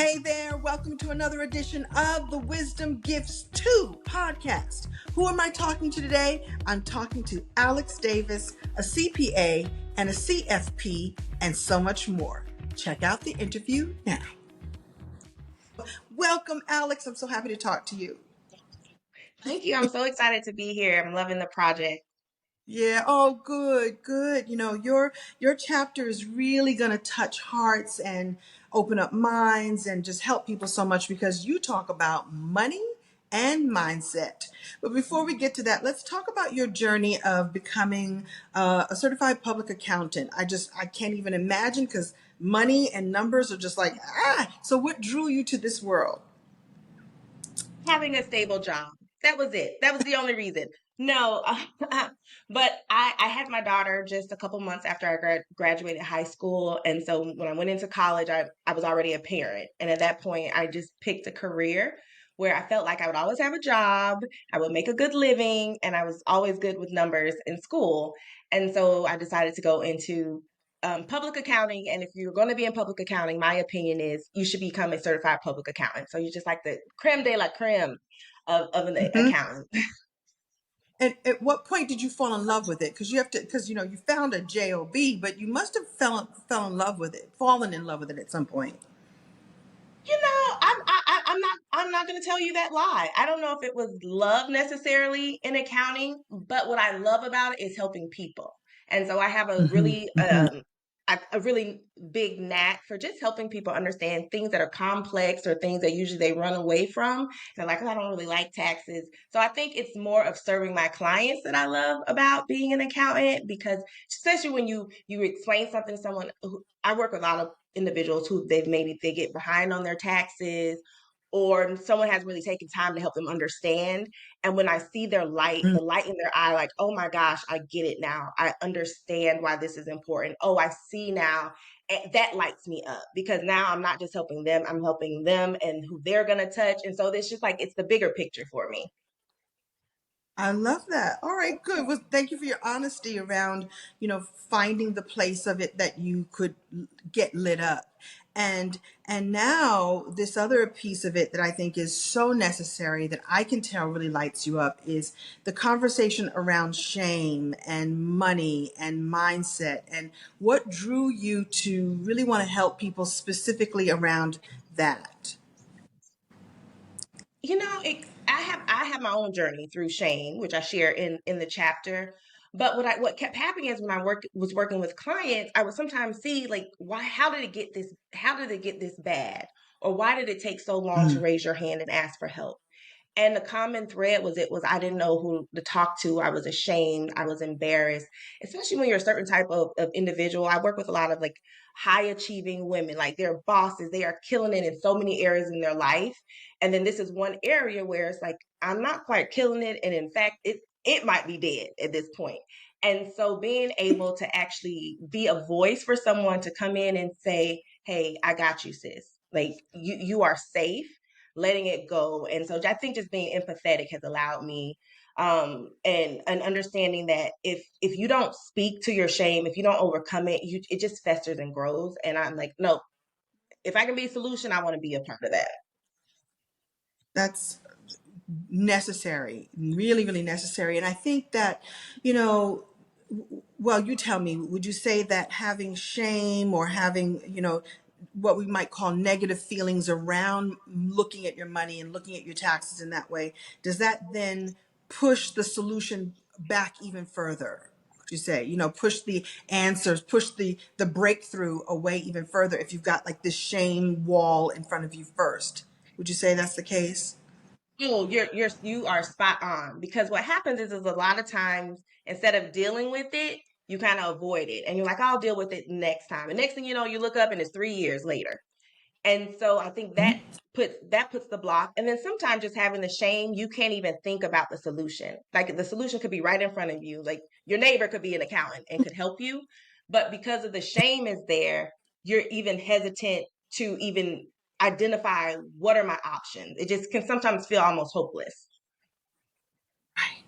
Hey there, welcome to another edition of the Wisdom Gifts 2 podcast. Who am I talking to today? I'm talking to Alex Davis, a CPA and a CFP, and so much more. Check out the interview now. Welcome, Alex. I'm so happy to talk to you. Thank you. I'm so excited to be here. I'm loving the project. Yeah, oh good. You know, your chapter is really going to touch hearts and open up minds and just help people so much because you talk about money and mindset. But before we get to that, let's talk about your journey of becoming a certified public accountant. I can't even imagine because money and numbers are just like, ah. So what drew you to this world? Having a stable job. That was it. That was the only reason. No, but I had my daughter just a couple months after I graduated high school. And so when I went into college, I was already a parent. And at that point, I just picked a career where I felt like I would always have a job, I would make a good living, and I was always good with numbers in school. And so I decided to go into public accounting. And if you're going to be in public accounting, my opinion is you should become a certified public accountant. So you're just like the creme de la creme of an Mm-hmm. accountant. And at what point did you fall in love with it? Because you know, you found a job, but you must have fell in love with it, fallen in love with it at some point. I'm not going to tell you that lie. I don't know if it was love necessarily in accounting, but what I love about it is helping people. And so I have Hmm. Hmm. a really big knack for just helping people understand things that are complex or things that usually they run away from. They're like, oh, I don't really like taxes. So I think it's more of serving my clients that I love about being an accountant because especially when you explain something to someone who I work with a lot of individuals who they get behind on their taxes or someone has really taken time to help them understand. And when I see the light in their eye, like, oh my gosh, I get it now. I understand why this is important. Oh, I see now. And that lights me up because now I'm not just helping them, I'm helping them and who they're going to touch. And so it's just like, it's the bigger picture for me. I love that. All right, good. Well, thank you for your honesty around, you know, finding the place of it that you could get lit up. And and now this other piece of it that I think is so necessary that I can tell really lights you up is the conversation around shame and money and mindset and what drew you to really want to help people specifically around that. I have my own journey through shame, which I share in the chapter. But what kept happening is when was working with clients, I would sometimes see like why how did it get this bad? Or why did it take so long to Mm. raise your hand and ask for help? And the common thread was I didn't know who to talk to. I was ashamed. I was embarrassed, especially when you're a certain type of individual. I work with a lot of like high achieving women, like they're bosses. They are killing it in so many areas in their life. And then this is one area where it's like, I'm not quite killing it. And in fact, it might be dead at this point. And so being able to actually be a voice for someone to come in and say, hey, I got you, sis. Like you are safe, letting it go. And so I think just being empathetic has allowed me and understanding that if you don't speak to your shame, if you don't overcome it, it just festers and grows. And I'm like, no, if I can be a solution, I want to be a part of that. That's necessary, really, really necessary. And I think that, you know, well, you tell me, would you say that having shame or having, you know, what we might call negative feelings around looking at your money and looking at your taxes in that way, does that then push the solution back even further? Would you say, you know, push the answers, push the breakthrough away even further if you've got like this shame wall in front of you first? Would you say that's the case? Oh, you are spot on because what happens is a lot of times instead of dealing with it, you kind of avoid it and you're like, I'll deal with it next time. And next thing you know, you look up and it's 3 years later. And so I think that puts the block. And then sometimes just having the shame, you can't even think about the solution. Like the solution could be right in front of you. Like your neighbor could be an accountant and could help you. But because of the shame is there, you're even hesitant to even identify what are my options. It just can sometimes feel almost hopeless. Right.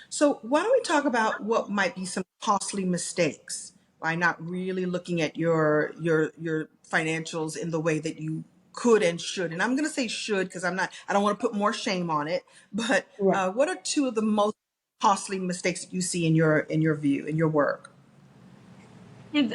So why don't we talk about what might be some costly mistakes by not really looking at your financials in the way that you could and should? And I'm going to say should because I don't want to put more shame on it. But Right. what are two of the most costly mistakes that you see in your view, in your work? Is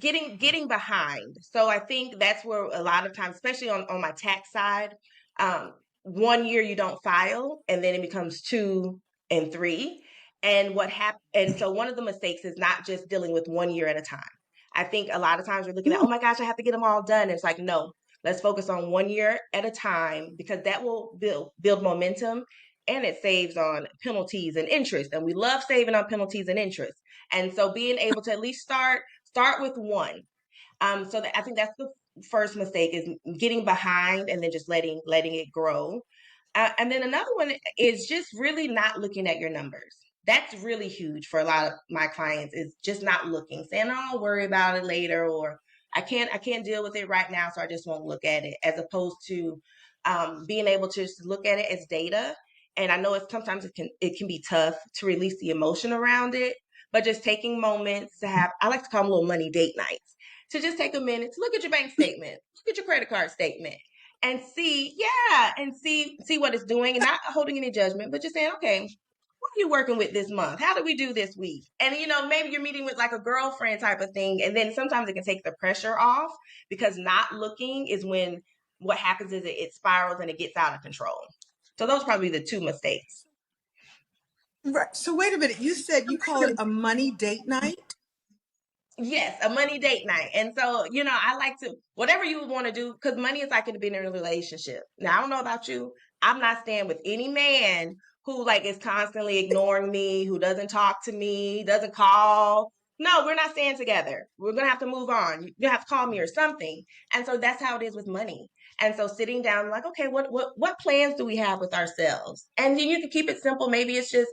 getting behind. So I think that's where a lot of times, especially on my tax side, um, 1 year you don't file, and then it becomes 2 and 3. And what happened? And so one of the mistakes is not just dealing with 1 year at a time. I think a lot of times we're looking at, Mm, oh my gosh, I have to get them all done. It's like, no, let's focus on 1 year at a time because that will build momentum, and it saves on penalties and interest. And we love saving on penalties and interest. And so being able to at least start with one. So that, I think that's the first mistake is getting behind and then just letting it grow. And then another one is just really not looking at your numbers. That's really huge for a lot of my clients is just not looking, saying, "Oh, I'll worry about it later," or I can't deal with it right now, so I just won't look at it," as opposed to being able to just look at it as data. And I know it's sometimes it can be tough to release the emotion around it, but just taking moments to have, I like to call them little money date nights, to just take a minute to look at your bank statement, look at your credit card statement, and see, yeah, and see what it's doing, and not holding any judgment, but just saying, okay, what are you working with this month? How did we do this week? And maybe you're meeting with like a girlfriend type of thing, and then sometimes it can take the pressure off because not looking is when what happens is it spirals and it gets out of control. So those are probably the two mistakes. right. So wait a minute. You said you call it a money date night? Yes, a money date night. And so, I like to, whatever you want to do, because money is like to be in a relationship. Now, I don't know about you. I'm not staying with any man who like is constantly ignoring me, who doesn't talk to me, doesn't call. No, we're not staying together. We're gonna have to move on. You have to call me or something. And so that's how it is with money. And so sitting down, like, okay, what plans do we have with ourselves? And then you can keep it simple. Maybe it's just,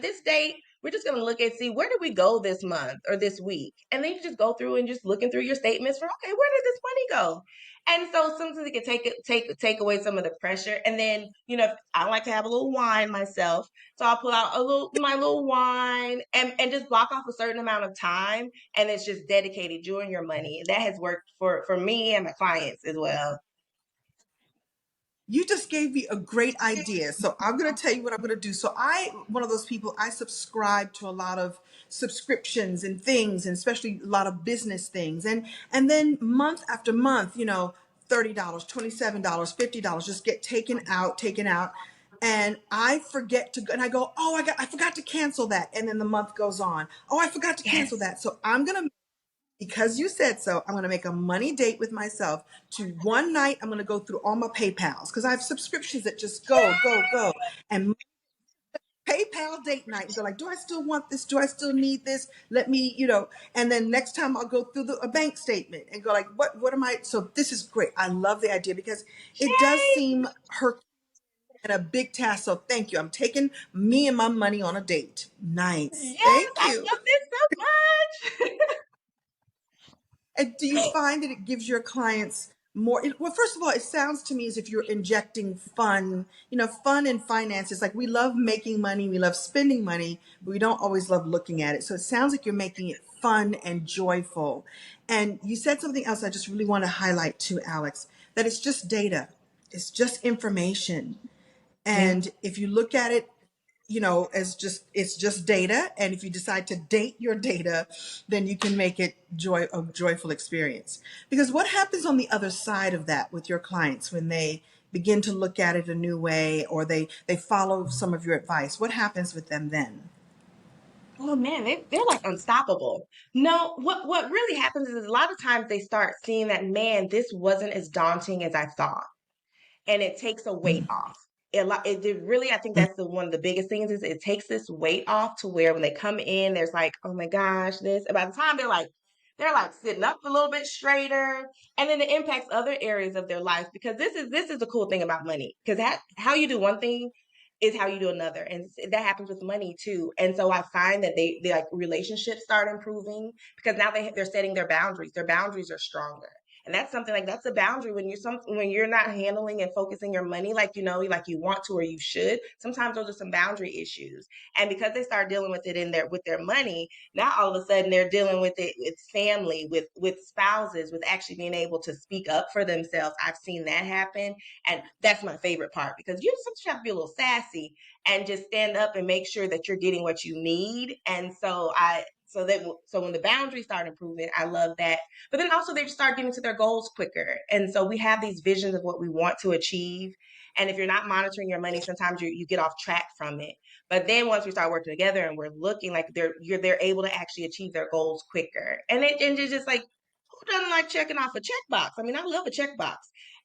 this date we're just going to look and see where did we go this month or this week, and then you just go through and just looking through your statements for, okay, where did this money go? And so sometimes it can take away some of the pressure. And then I like to have a little wine myself, so I'll pull out my little wine and just block off a certain amount of time, and it's just dedicated during your money. That has worked for me and my clients as well. You just gave me a great idea. So I'm going to tell you what I'm going to do. So one of those people, I subscribe to a lot of subscriptions and things, and especially a lot of business things. And then month after month, $30, $27, $50 just get taken out. And I forget to, and I go, oh, I forgot to cancel that. And then the month goes on. Oh, I forgot to cancel Yes. that. So I'm going to, because you said so, I'm going to make a money date with myself to one night. I'm going to go through all my PayPals because I have subscriptions that just go, go, go. And PayPal date night and go like, do I still want this? Do I still need this? Let me, and then next time I'll go through a bank statement and go like, what am I? So this is great. I love the idea because it does Yay! seem her and a big task. So thank you. I'm taking me and my money on a date. Nice. Yes, Thank I you. love this so much. And do you find that it gives your clients more? Well, first of all, it sounds to me as if you're injecting fun, fun in finances. Like we love making money, we love spending money, but we don't always love looking at it. So it sounds like you're making it fun and joyful. And you said something else I just really want to highlight too, Alex, that it's just data, it's just information. Yeah. And if you look at it, as just it's just data, and if you decide to date your data, then you can make it a joyful experience. Because what happens on the other side of that with your clients when they begin to look at it a new way, or they follow some of your advice? What happens with them then? Oh man, they're like unstoppable. No, what really happens is a lot of times they start seeing that, man, this wasn't as daunting as I thought, and it takes a weight off. It really, I think that's one of the biggest things is it takes this weight off to where when they come in, there's like, oh my gosh, this. And by the time they're like sitting up a little bit straighter, and then it impacts other areas of their life because this is the cool thing about money because how you do one thing is how you do another, and that happens with money too. And so I find that they like relationships start improving because now they're setting their boundaries. Their boundaries are stronger, And that's something like that's a boundary when when you're not handling and focusing your money like like you want to or you should. Sometimes those are some boundary issues. And because they start dealing with it in their with their money, now all of a sudden they're dealing with it with family, with spouses, with actually being able to speak up for themselves. I've seen that happen. And that's my favorite part because you sometimes have to be a little sassy and just stand up and make sure that you're getting what you need. And so when the boundaries start improving, I love that. But then also they just start getting to their goals quicker. And so we have these visions of what we want to achieve. And if you're not monitoring your money, sometimes you get off track from it. But then once we start working together and we're looking like they're able to actually achieve their goals quicker. And it's just like, who doesn't like checking off a checkbox? I mean, I love a checkbox.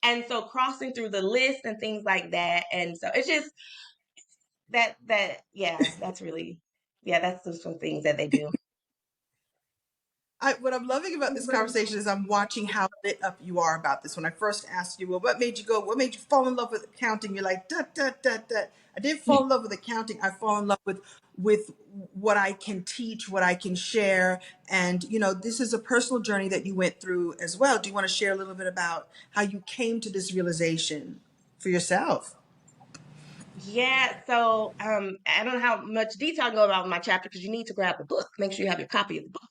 And so crossing through the list and things like that. And so it's just yeah, that's really yeah, that's just some things that they do. What I'm loving about this conversation is I'm watching how lit up you are about this. When I first asked you, well, what made you go? What made you fall in love with accounting? You're like, da da da da. I didn't fall in love with accounting. I fall in love with what I can teach, what I can share, and this is a personal journey that you went through as well. Do you want to share a little bit about how you came to this realization for yourself? Yeah, so I don't know how much detail I can go about my chapter because you need to grab the book. Make sure you have your copy of the book.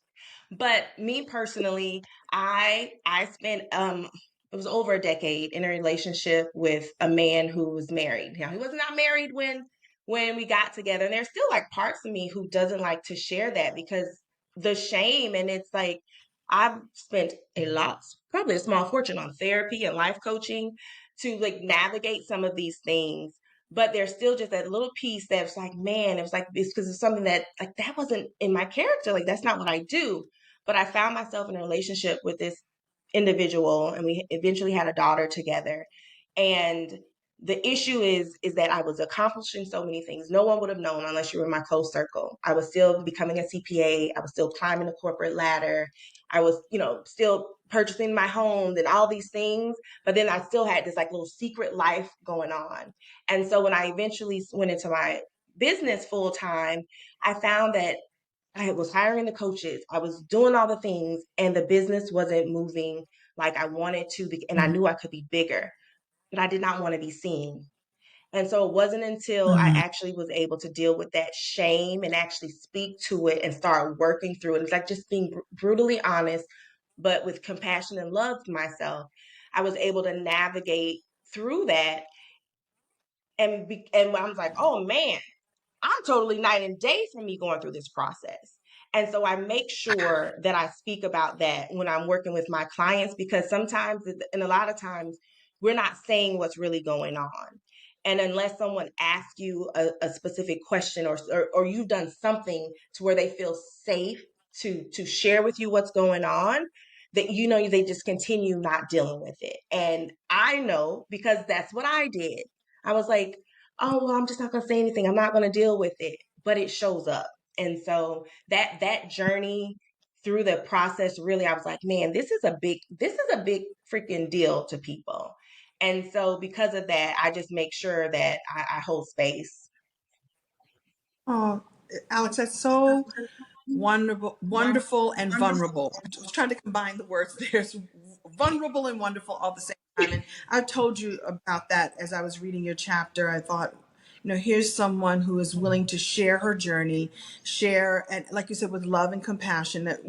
But me personally, I spent it was over a decade in a relationship with a man who was married. Now he was not married when we got together, and there's still like parts of me who doesn't like to share that because the shame. And it's like I've spent a lot, probably a small fortune on therapy and life coaching to like navigate some of these things, but there's still just that little piece that's like, man, it was like this because it's something that like that wasn't in my character, like that's not what I do. But I found myself in a relationship with this individual, and we eventually had a daughter together. And the issue is that I was accomplishing so many things. No one would have known unless you were in my close circle. I was still becoming a CPA. I was still climbing the corporate ladder. I was, still purchasing my homes and all these things. But then I still had this like little secret life going on. And so when I eventually went into my business full time, I found that I was hiring the coaches, I was doing all the things, and the business wasn't moving like I wanted to. And I knew I could be bigger, but I did not want to be seen. And so it wasn't until I Mm. actually was able to deal with that shame and actually speak to it and start working through it. It's like just being brutally honest, but with compassion and love to myself. I was able to navigate through that and I was like, oh man, I'm totally night and day from me going through this process. And so I make sure that I speak about that when I'm working with my clients because sometimes, and a lot of times, we're not saying what's really going on. And unless someone asks you a specific question or you've done something to where they feel safe to share with you what's going on, that they just continue not dealing with it. And I know because that's what I did. I was like, oh well, I'm just not going to say anything, I'm not going to deal with it, but it shows up. And so that journey through the process, really I was like, man, this is a big freaking deal to people. And so because of that, I just make sure that I hold space. Oh, Alex, that's so wonderful, wonderful and vulnerable. I was trying to combine the words there. It's vulnerable and wonderful all at the same time. And I told you about that as I was reading your chapter. I thought, here's someone who is willing to share her journey, share, and like you said, with love and compassion. That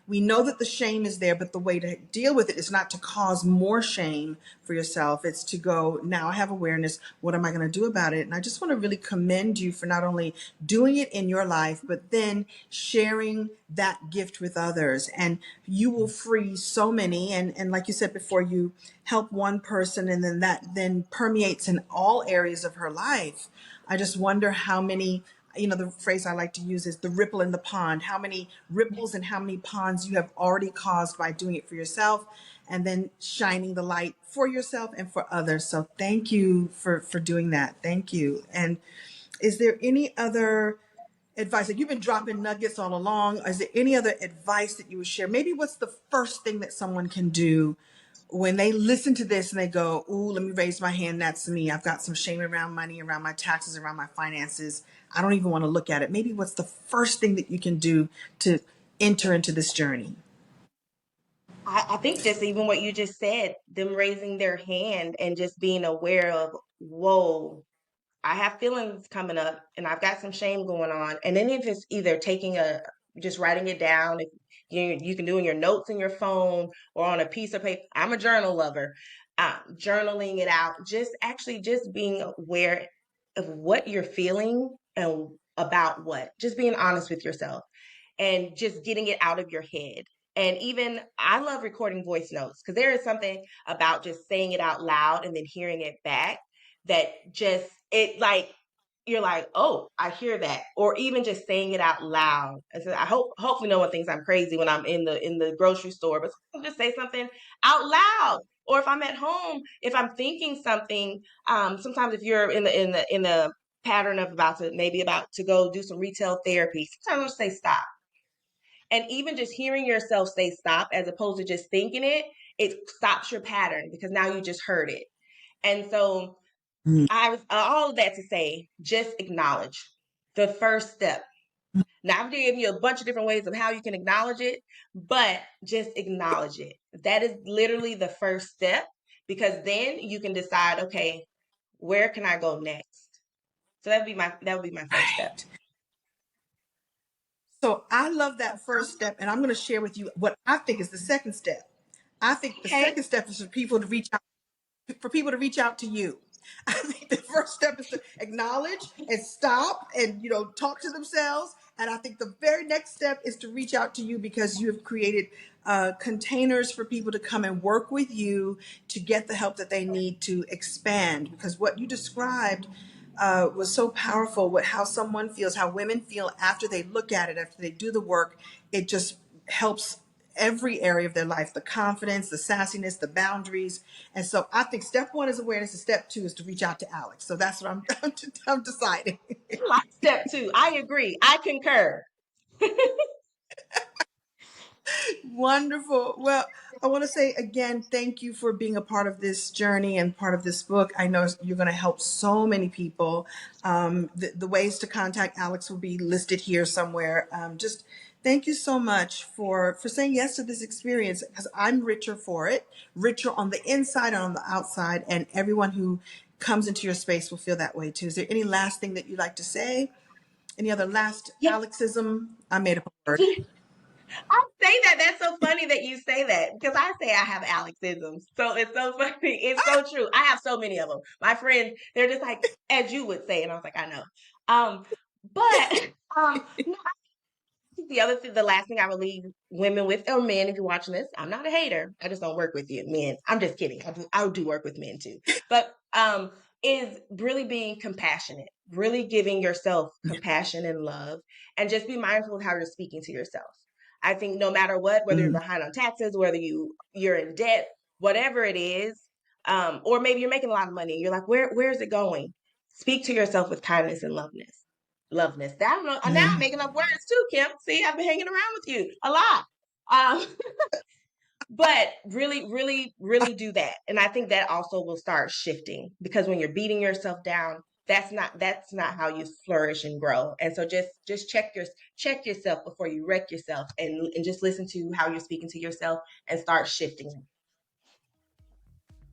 we know that the shame is there, but the way to deal with it is not to cause more shame for yourself. It's to go, now I have awareness. What am I going to do about it? And I just want to really commend you for not only doing it in your life, but then sharing that gift with others. And you will free so many. And like you said before, you help one person and then that then permeates in all areas of her life. I just wonder how many, the phrase I like to use is the ripple in the pond, how many ripples and how many ponds you have already caused by doing it for yourself and then shining the light for yourself and for others. So thank you for doing that. Thank you. And is there any other advice? Like, you've been dropping nuggets all along. Is there any other advice that you would share? Maybe what's the first thing that someone can do when they listen to this and they go, ooh, let me raise my hand. That's me. I've got some shame around money, around my taxes, around my finances. I don't even want to look at it. Maybe what's the first thing that you can do to enter into this journey? I think just even what you just said, them raising their hand and just being aware of, whoa, I have feelings coming up and I've got some shame going on. And then if it's either just writing it down, if you can do in your notes in your phone or on a piece of paper. I'm a journal lover. Journaling it out, just being aware of what you're feeling and about what, just being honest with yourself and just getting it out of your head. And even I love recording voice notes because there is something about just saying it out loud and then hearing it back that just it like you're like, oh, I hear that. Or even just saying it out loud. And so hopefully no one thinks I'm crazy when I'm in the grocery store, but just say something out loud. Or if I'm at home, if I'm thinking something, sometimes if you're in the pattern of about to go do some retail therapy, sometimes I'll say stop. And even just hearing yourself say stop as opposed to just thinking it stops your pattern because now you just heard it. And so Mm. I was all of that to say, just acknowledge the first step. Now I'm giving you a bunch of different ways of how you can acknowledge it, but just acknowledge it. That is literally the first step because then you can decide, okay, where can I go next? So that would be my first step. Right. So I love that first step, and I'm going to share with you what I think is the second step. I think the Okay. second step is for people to reach out to you. I think the first step is to acknowledge and stop and talk to themselves. And I think the very next step is to reach out to you because you have created containers for people to come and work with you to get the help that they need to expand. Because what you described was so powerful. What how someone feels, how women feel after they look at it, after they do the work, it just helps every area of their life, the confidence, the sassiness, the boundaries. And so I think step one is awareness and step two is to reach out to Alex. So that's what I'm deciding. Like step two. I agree. I concur. Wonderful. Well, I want to say again, thank you for being a part of this journey and part of this book. I know you're going to help so many people. The ways to contact Alex will be listed here somewhere. Just thank you so much for saying yes to this experience because I'm richer for it, richer on the inside and on the outside, and everyone who comes into your space will feel that way too. Is there any last thing that you'd like to say? Any other last Yeah. Alexism? I made up a word. I say that. That's so funny that you say that because I say I have Alexisms. So it's so funny. It's so true. I have so many of them. My friends, they're just like, as you would say. And I was like, I know. Um, but no, the last thing I would leave women with, or men, if you're watching this, I'm not a hater. I just don't work with you, men. I'm just kidding. I do work with men too. But is really being compassionate, really giving yourself compassion and love, and just be mindful of how you're speaking to yourself. I think no matter what, whether you're Mm. behind on taxes, whether you're in debt, whatever it is, or maybe you're making a lot of money, you're like, where is it going? Speak to yourself with kindness and loveness. That I don't know. Now I'm Mm. making up words too, Kim. See, I've been hanging around with you a lot. Um, but really, really, really do that. And I think that also will start shifting because when you're beating yourself down, that's not how you flourish and grow. And so just check yourself before you wreck yourself and just listen to how you're speaking to yourself and start shifting.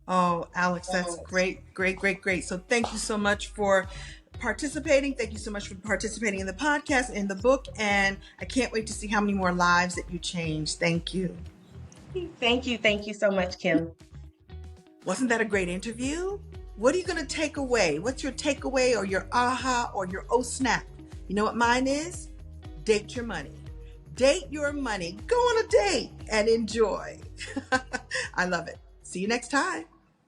Oh, Alex, that's great, great, great, great. So thank you so much for participating. Thank you so much for participating in the podcast, in the book, and I can't wait to see how many more lives that you change. Thank you. Thank you so much, Kim. Wasn't that a great interview? What are you going to take away? What's your takeaway or your aha or your oh snap? You know what mine is? Date your money. Date your money. Go on a date and enjoy. I love it. See you next time.